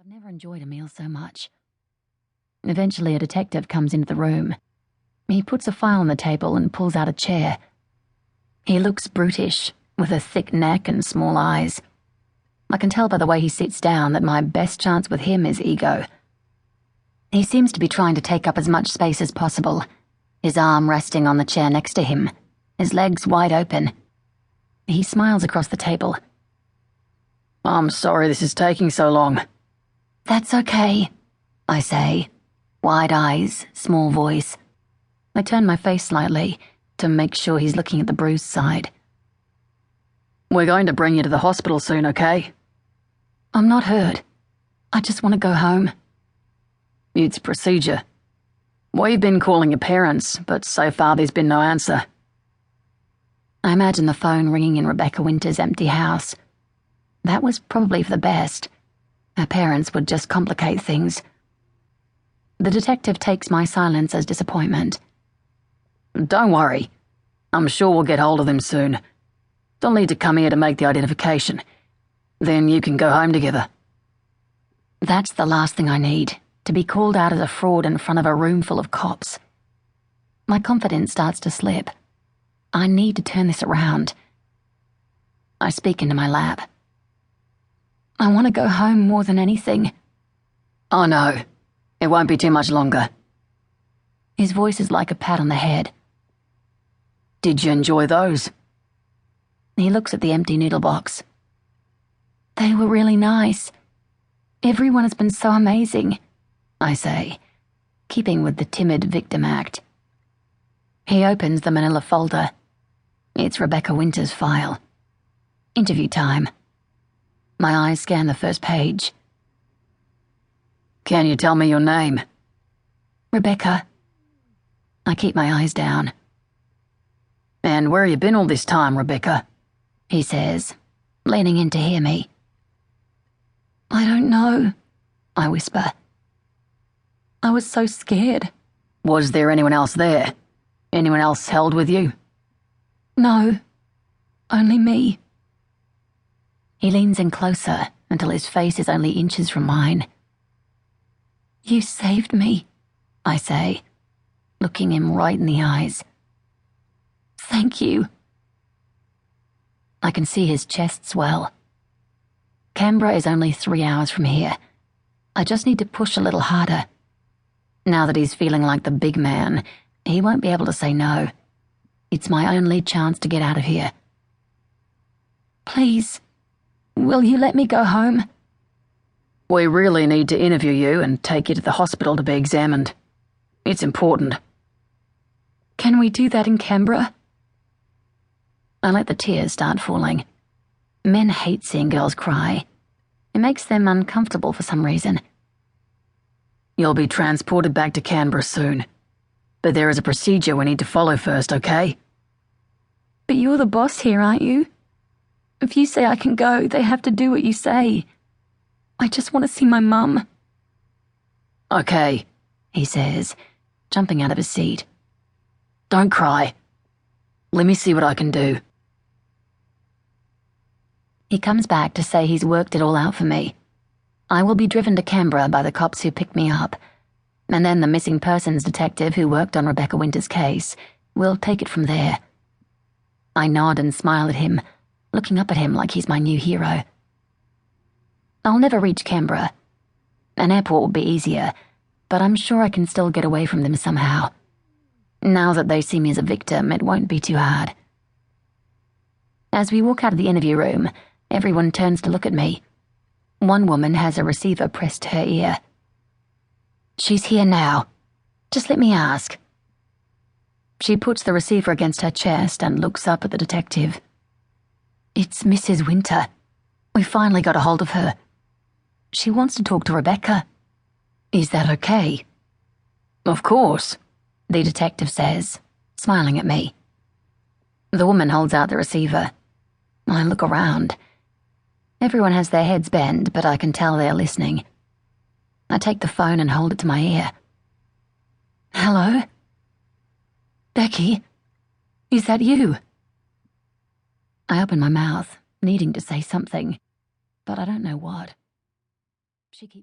never enjoyed a meal so much. Eventually, a detective comes into the room. He puts a file on the table and pulls out a chair. He looks brutish, with a thick neck and small eyes. I can tell by the way he sits down that my best chance with him is ego. He seems to be trying to take up as much space as possible, his arm resting on the chair next to him, his legs wide open. He smiles across the table. "I'm sorry this is taking so long." "That's okay," I say, wide eyes, small voice. I turn my face slightly to make sure he's looking at the bruised side. "We're going to bring you to the hospital soon, okay?" "I'm not hurt. I just want to go home." "It's procedure. We've been calling your parents, but so far there's been no answer." I imagine the phone ringing in Rebecca Winter's empty house. That was probably for the best. Her parents would just complicate things. The detective takes my silence as disappointment. "Don't worry. I'm sure we'll get hold of them soon. They'll need to come here to make the identification. Then you can go home together." That's the last thing I need, to be called out as a fraud in front of a room full of cops. My confidence starts to slip. I need to turn this around. I speak into my lap. "I want to go home more than anything." "Oh no, it won't be too much longer." His voice is like a pat on the head. "Did you enjoy those?" He looks at the empty noodle box. "They were really nice. Everyone has been so amazing," I say, keeping with the timid victim act. He opens the manila folder. It's Rebecca Winter's file. Interview time. My eyes scan the first page. "Can you tell me your name?" "Rebecca." I keep my eyes down. "And where you been all this time, Rebecca?" he says, leaning in to hear me. "I don't know," I whisper. "I was so scared." "Was there anyone else there? Anyone else held with you?" "No, only me." He leans in closer until his face is only inches from mine. "You saved me," I say, looking him right in the eyes. "Thank you." I can see his chest swell. Canberra is only 3 hours from here. I just need to push a little harder. Now that he's feeling like the big man, he won't be able to say no. It's my only chance to get out of here. "Please, will you let me go home?" "We really need to interview you and take you to the hospital to be examined. It's important." "Can we do that in Canberra?" I let the tears start falling. Men hate seeing girls cry. It makes them uncomfortable for some reason. "You'll be transported back to Canberra soon. But there is a procedure we need to follow first, okay?" "But you're the boss here, aren't you? If you say I can go, they have to do what you say. I just want to see my mum." "Okay," he says, jumping out of his seat. "Don't cry. Let me see what I can do." He comes back to say he's worked it all out for me. I will be driven to Canberra by the cops who picked me up, and then the missing persons detective who worked on Rebecca Winter's case will take it from there. I nod and smile at him, looking up at him like he's my new hero. I'll never reach Canberra. An airport will be easier, but I'm sure I can still get away from them somehow. Now that they see me as a victim, it won't be too hard. As we walk out of the interview room, everyone turns to look at me. One woman has a receiver pressed to her ear. "She's here now. Just let me ask." She puts the receiver against her chest and looks up at the detective. "It's Mrs. Winter. We finally got a hold of her. She wants to talk to Rebecca. Is that okay?" "Of course," the detective says, smiling at me. The woman holds out the receiver. I look around. Everyone has their heads bent, but I can tell they're listening. I take the phone and hold it to my ear. "Hello? Becky? Is that you?" I open my mouth, needing to say something, but I don't know what. She keeps